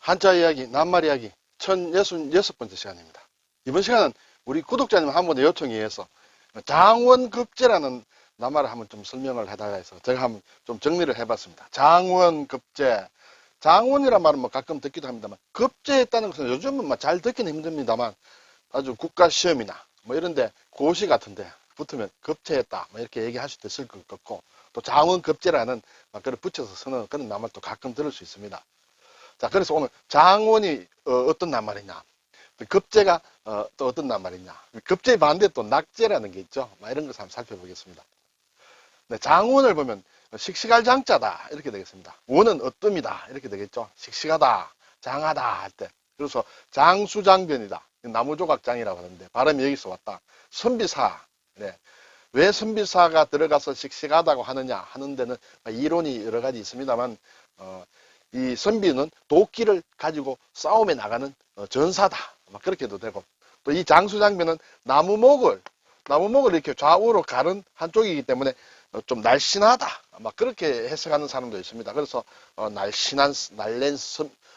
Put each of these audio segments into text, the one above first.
한자 이야기, 낱말 이야기 1066번째 시간입니다. 이번 시간은 우리 구독자님 한 분의 요청에 의해서 장원급제라는 낱말을 한번 좀 설명을 해달라 해서 제가 한번 좀 정리를 해봤습니다. 장원급제. 장원이란 말은 뭐 가끔 듣기도 합니다만, 급제했다는 것은 요즘은 뭐 잘 듣기는 힘듭니다만, 아주 국가시험이나 뭐 이런데 고시 같은데 붙으면 급제했다 뭐 이렇게 얘기할 수도 있을 것 같고, 또 장원급제라는 그걸 붙여서 쓰는 그런 낱말도 가끔 들을 수 있습니다. 자, 그래서 오늘 장원이 어떤 낱말이냐, 급제가 또 어떤 낱말이냐, 급제의 반대 또 낙제라는 게 있죠. 이런 것을 한번 살펴보겠습니다. 네, 장원을 보면 씩씩할 장자다 이렇게 되겠습니다. 원은 어뜸이다 이렇게 되겠죠. 씩씩하다, 장하다 할 때. 그래서 장수장변이다. 나무조각장이라고 하는데 발음이 여기서 왔다. 선비사. 네. 왜 선비사가 들어가서 씩씩하다고 하느냐 하는 데는 이론이 여러 가지 있습니다만, 이 선비는 도끼를 가지고 싸움에 나가는 전사다. 그렇게도 되고, 또 이 장수장변은 나무목을 이렇게 좌우로 가른 한쪽이기 때문에 좀 날씬하다. 그렇게 해석하는 사람도 있습니다. 그래서 날랜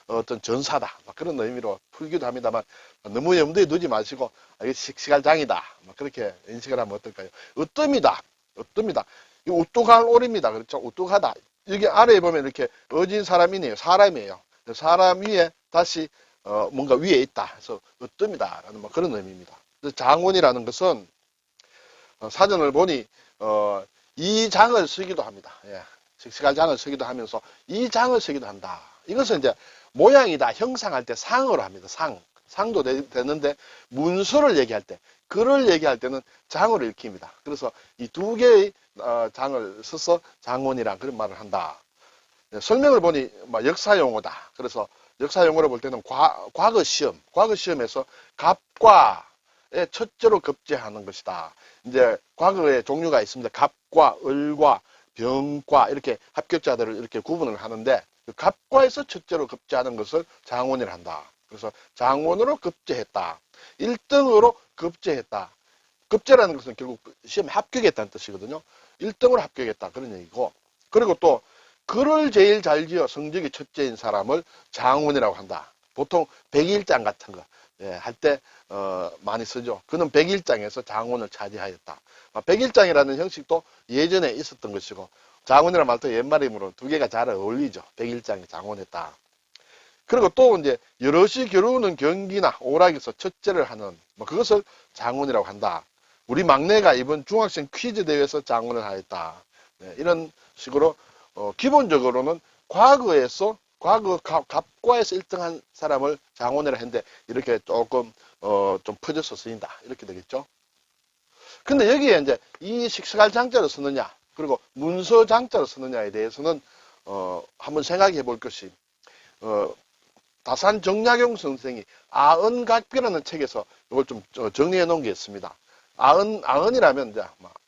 어떤 전사다. 그런 의미로 풀기도 합니다만, 너무 염두에 두지 마시고 이게 씩씩할 장이다. 그렇게 인식을 하면 어떨까요? 으뜸이다. 이 우뚝할 오리입니다. 그렇죠? 우뚝하다. 여기 아래에 보면 이렇게 어진 사람이네요. 사람이에요. 사람 위에 다시 뭔가 위에 있다. 그래서 으뜸이다라는 그런 의미입니다. 장원이라는 것은 사전을 보니 이 장을 쓰기도 합니다. 예. 씩씩할 장을 쓰기도 하면서 이 장을 쓰기도 한다. 이것은 이제 모양이다 형상할 때 상으로 합니다. 상도 되는데 문서를 얘기할 때, 글을 얘기할 때는 장으로 읽힙니다. 그래서 이 두 개의 장을 써서 장원이란 그런 말을 한다. 예, 설명을 보니 역사용어다. 그래서 역사용어로 볼 때는 과거 시험에서 갑과의 첫째로 급제하는 것이다. 이제 과거에 종류가 있습니다. 갑과, 을과, 병과 이렇게 합격자들을 이렇게 구분을 하는데, 그 갑과에서 첫째로 급제하는 것을 장원이라 한다. 그래서 장원으로 급제했다. 1등으로 급제했다. 급제라는 것은 결국 시험에 합격했다는 뜻이거든요. 1등으로 합격했다. 그런 얘기고. 그리고 또 글을 제일 잘 지어 성적이 첫째인 사람을 장원이라고 한다. 보통 백일장 같은 거 할 때 많이 쓰죠. 그는 백일장에서 장원을 차지하였다. 백일장이라는 형식도 예전에 있었던 것이고, 장원이라는 말도 옛말이므로 두 개가 잘 어울리죠. 백일장이 장원했다. 그리고 또 이제 여럿이 겨루는 경기나 오락에서 첫째를 하는 그것을 장원이라고 한다. 우리 막내가 이번 중학생 퀴즈 대회에서 장원을 하였다. 네, 이런 식으로 기본적으로는 과거 갑과에서 1등한 사람을 장원이라 했는데, 이렇게 조금 좀 퍼져서 쓰인다 이렇게 되겠죠. 근데 여기에 이제 이 씩씩할 장자를 쓰느냐, 그리고 문서 장자를 쓰느냐에 대해서는 한번 생각해 볼 것이, 다산 정약용 선생이 아은각비라는 책에서 이걸 좀 정리해 놓은 게 있습니다. 아은이라면 이제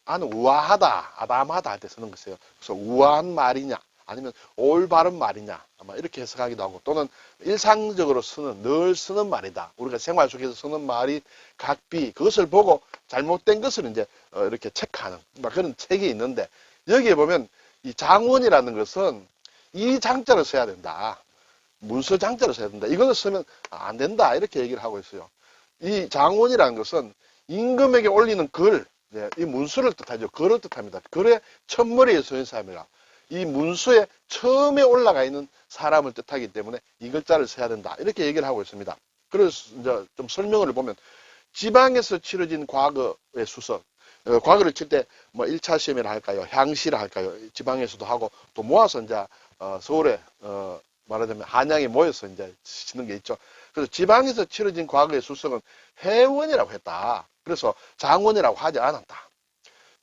아는 우아하다, 아담하다 할 때 쓰는 것이에요. 그래서 우아한 말이냐, 아니면 올바른 말이냐, 아마 이렇게 해석하기도 하고, 또는 일상적으로 늘 쓰는 말이다. 우리가 생활 속에서 쓰는 말이 각비, 그것을 보고 잘못된 것을 이제 이렇게 체크하는 그런 책이 있는데, 여기에 보면 이 장원이라는 것은 이 장자를 써야 된다. 문서 장자를 써야 된다. 이것을 쓰면 안 된다. 이렇게 얘기를 하고 있어요. 이 장원이라는 것은 임금에게 올리는 글, 이 문서를 뜻하죠. 글을 뜻합니다. 글의 첫머리에 서인 사람이라. 이 문서에 처음에 올라가 있는 사람을 뜻하기 때문에 이 글자를 써야 된다. 이렇게 얘기를 하고 있습니다. 그래서 이제 좀 설명을 보면, 지방에서 치러진 과거의 수석, 과거를 칠 때 1차 시험이라 할까요? 향시라 할까요? 지방에서도 하고, 또 모아서 이제 서울에 말하자면 한양에 모여서 이제 치는 게 있죠. 그래서 지방에서 치러진 과거의 수석은 회원이라고 했다. 그래서 장원이라고 하지 않았다.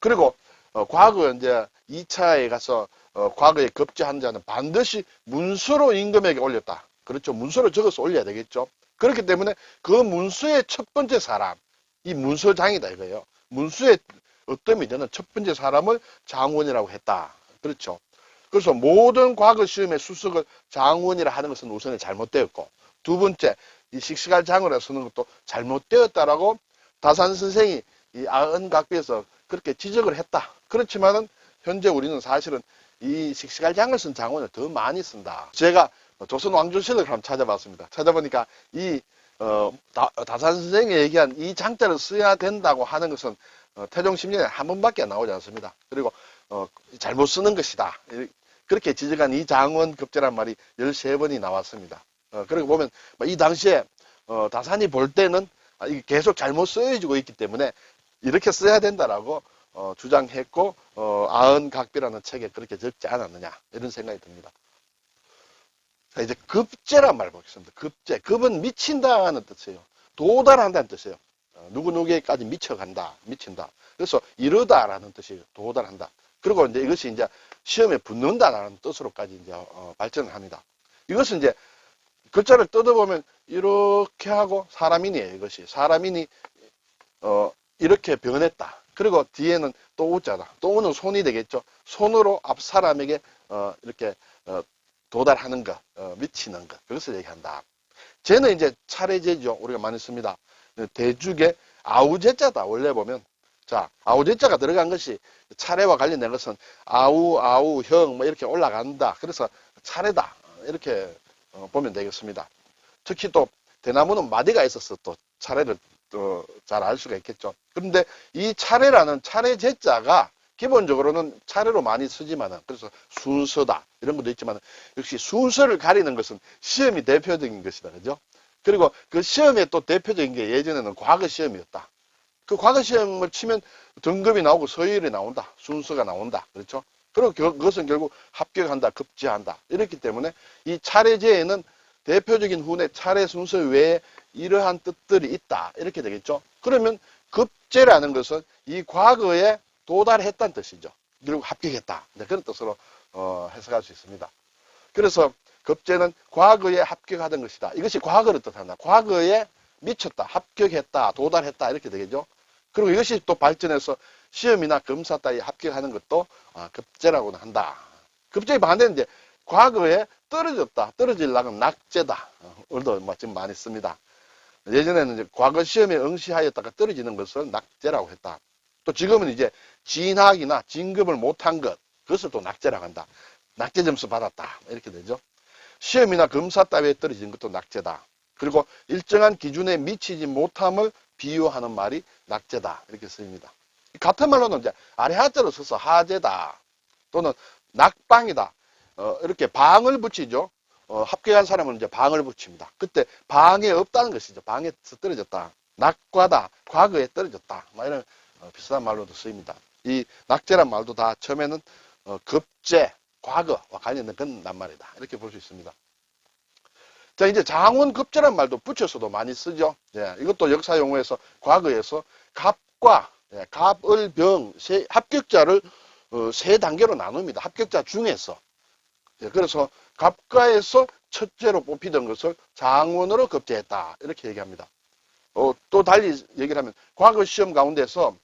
그리고 과거 이제 2차에 가서 과거에 급제한 자는 반드시 문서로 임금에게 올렸다. 그렇죠. 문서로 적어서 올려야 되겠죠. 그렇기 때문에 그 문서의 첫 번째 사람, 이 문서장이다 이거예요. 문서의 어뜸이 되는 첫 번째 사람을 장원이라고 했다. 그렇죠. 그래서 모든 과거 시험의 수석을 장원이라 하는 것은 우선에 잘못되었고, 두 번째, 이 씩씩할 장으로 쓰는 것도 잘못되었다라고 다산 선생이 이 아은각비에서 그렇게 지적을 했다. 그렇지만은 현재 우리는 사실은 이 씩씩할 장을 쓴 장원을 더 많이 쓴다. 제가 조선 왕조실록을 한번 찾아봤습니다. 찾아보니까 이 다산 선생이 얘기한 이 장자를 써야 된다고 하는 것은 태종 10년에 한 번밖에 나오지 않습니다. 그리고 잘못 쓰는 것이다. 그렇게 지적한 이 장원급제란 말이 13번이 나왔습니다. 그리고 보면 이 당시에 다산이 볼 때는 이게 계속 잘못 쓰여지고 있기 때문에 이렇게 써야 된다라고 주장했고 아흔각비라는 책에 그렇게 적지 않았느냐 이런 생각이 듭니다. 자, 이제 급제란 말 보겠습니다. 급제. 급은 미친다는 뜻이에요. 도달한다는 뜻이에요. 누구누구에까지 미쳐간다, 미친다. 그래서 이르다라는 뜻이에요. 도달한다. 그리고 이제 이것이 이제 시험에 붙는다라는 뜻으로까지 이제 발전을 합니다. 이것은 이제 글자를 뜯어보면 이렇게 하고 사람이니에요. 이것이 사람이니 이렇게 변했다. 그리고 뒤에는 또 우자다. 또 우는 손이 되겠죠. 손으로 앞 사람에게 이렇게 도달하는 것, 미치는 것, 그것을 얘기한다. 쟤는 이제 차례제죠. 우리가 많이 씁니다. 대죽의 아우제자다. 원래 보면. 자, 아우제자가 들어간 것이 차례와 관련된 것은 아우, 형, 뭐 이렇게 올라간다. 그래서 차례다. 이렇게 보면 되겠습니다. 특히 또 대나무는 마디가 있어서 또 차례를 잘 알 수가 있겠죠. 그런데 이 차례라는 차례제자가 기본적으로는 차례로 많이 쓰지만은 그래서 순서다 이런 것도 있지만 역시 순서를 가리는 것은 시험이 대표적인 것이다. 그죠? 그리고 그 시험의 또 대표적인 게 예전에는 과거 시험이었다. 그 과거 시험을 치면 등급이 나오고 서열이 나온다. 순서가 나온다. 그렇죠? 그리고 그것은 결국 합격한다, 급제한다. 이렇기 때문에 이 차례제에는 대표적인 훈의 차례 순서 외에 이러한 뜻들이 있다. 이렇게 되겠죠? 그러면 급제라는 것은 이 과거에 도달했다는 뜻이죠. 그리고 합격했다. 그런 뜻으로 해석할 수 있습니다. 그래서 급제는 과거에 합격하던 것이다. 이것이 과거를 뜻한다. 과거에 미쳤다, 합격했다, 도달했다 이렇게 되겠죠. 그리고 이것이 또 발전해서 시험이나 검사 따위 합격하는 것도 급제라고는 한다. 급제의 반대는 이제 과거에 떨어졌다, 떨어지려면 낙제다. 오늘도 지금 많이 씁니다. 예전에는 이제 과거 시험에 응시하였다가 떨어지는 것을 낙제라고 했다. 또 지금은 이제 진학이나 진급을 못한 것, 그것을 또 낙제라고 한다. 낙제 점수 받았다. 이렇게 되죠. 시험이나 검사 따위에 떨어지는 것도 낙제다. 그리고 일정한 기준에 미치지 못함을 비유하는 말이 낙제다. 이렇게 쓰입니다. 같은 말로는 이제 아래 하자로 써서 하제다. 또는 낙방이다. 이렇게 방을 붙이죠. 합격한 사람은 이제 방을 붙입니다. 그때 방에 없다는 것이죠. 방에서 떨어졌다. 낙과다. 과거에 떨어졌다. 이런 비슷한 말로도 쓰입니다. 이 낙제란 말도 다 처음에는 급제, 과거와 관련된 그런 낱말이다. 이렇게 볼 수 있습니다. 자, 이제 장원급제란 말도 붙여서도 많이 쓰죠. 예, 이것도 역사 용어에서 과거에서 갑과 갑을 병, 합격자를 세 단계로 나눕니다. 합격자 중에서. 예, 그래서 갑과에서 첫째로 뽑히던 것을 장원으로 급제했다. 이렇게 얘기합니다. 또 달리 얘기를 하면 과거 시험 가운데서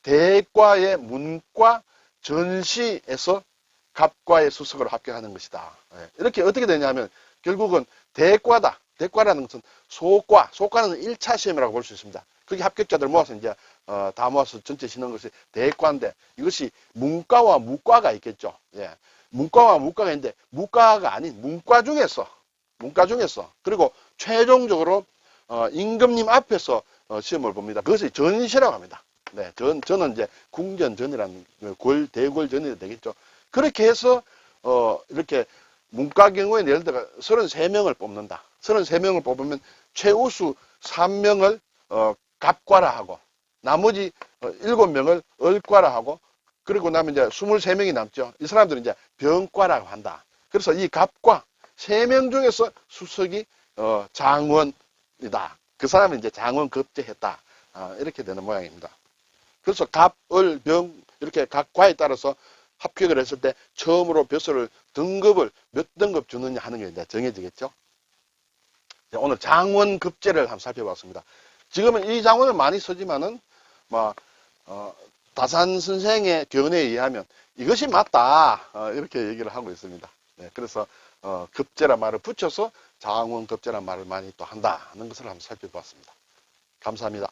대과의 문과 전시에서 갑과의 수석으로 합격하는 것이다. 예, 이렇게 어떻게 되냐면 결국은 대과다. 대과라는 것은 소과는 1차 시험이라고 볼 수 있습니다. 그게 합격자들 모아서 이제 다 모아서 전체 치는 것이 대과인데 이것이 문과와 무과가 있겠죠. 예. 문과와 무과가 있는데 무과가 아닌 문과 중에서 그리고 최종적으로 임금님 앞에서 시험을 봅니다. 그것이 전시라고 합니다. 네, 저는 이제 궁전전이라는 대궐전이 되겠죠. 그렇게 해서 이렇게 문과 경우에는 예를 들어 33명을 뽑는다. 33명을 뽑으면 최우수 3명을 갑과라 하고 나머지 7명을 을과라 하고 그리고 나면 이제 23명이 남죠. 이 사람들은 이제 병과라고 한다. 그래서 이 갑과 3명 중에서 수석이 장원이다. 그 사람은 이제 장원 급제했다. 이렇게 되는 모양입니다. 그래서 갑, 을, 병 이렇게 각 과에 따라서 합격을 했을 때 처음으로 벼슬을 등급을 몇 등급 주느냐 하는 게 이제 정해지겠죠. 오늘 장원급제를 한번 살펴봤습니다. 지금은 이 장원을 많이 쓰지만은 다산 선생의 견해에 의하면 이것이 맞다 이렇게 얘기를 하고 있습니다. 네, 그래서 급제란 말을 붙여서 장원급제란 말을 많이 또 한다는 것을 한번 살펴봤습니다. 감사합니다.